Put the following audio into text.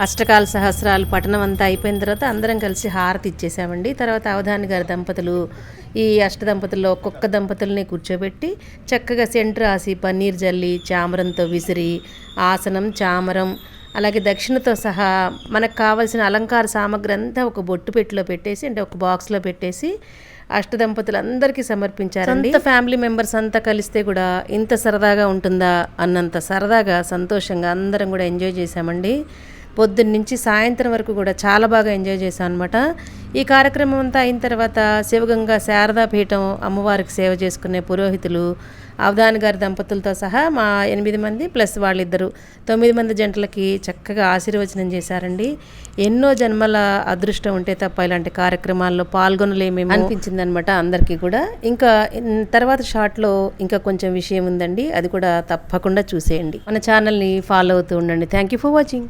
అష్టకాల సహస్రాలు పఠనం అంతా అయిపోయిన తర్వాత అందరం కలిసి హారతి ఇచ్చేసామండి. తర్వాత అవధాని గారి దంపతులు ఈ అష్టదంపతుల్లో ఒక్కొక్క దంపతుల్ని కూర్చోబెట్టి చక్కగా సెంటు రాసి పన్నీర్ జల్లి చామరంతో విసిరి ఆసనం చామరం అలాగే దక్షిణతో సహా మనకు కావాల్సిన అలంకార సామగ్రి అంతా ఒక బొట్టు పెట్టిలో పెట్టేసి అంటే ఒక బాక్స్లో పెట్టేసి అష్టదంపతులందరికీ సమర్పించారండి. సొంత ఫ్యామిలీ మెంబర్స్ అంతా కలిస్తే కూడా ఇంత సరదాగా ఉంటుందా అన్నంత సరదాగా సంతోషంగా అందరం కూడా ఎంజాయ్ చేశామండి. పొద్దున్న నుంచి సాయంత్రం వరకు కూడా చాలా బాగా ఎంజాయ్ చేశాం అనమాట. ఈ కార్యక్రమం అంతా అయిన తర్వాత శివగంగా శారదాపీఠం అమ్మవారికి సేవ చేసుకునే పురోహితులు అవధాని గారి దంపతులతో సహా మా 8 మంది ప్లస్ వాళ్ళిద్దరు 9 మంది జంటలకి చక్కగా ఆశీర్వచనం చేశారండి. ఎన్నో జన్మల అదృష్టం ఉంటే తప్ప ఇలాంటి కార్యక్రమాల్లో పాల్గొనలేమేమో అనిపించింది అనమాట అందరికీ కూడా. ఇంకా తర్వాత షార్ట్లో ఇంకా కొంచెం విషయం ఉందండి, అది కూడా తప్పకుండా చూసేయండి. మన ఛానల్ని ఫాలో అవుతూ ఉండండి. Thank you for watching.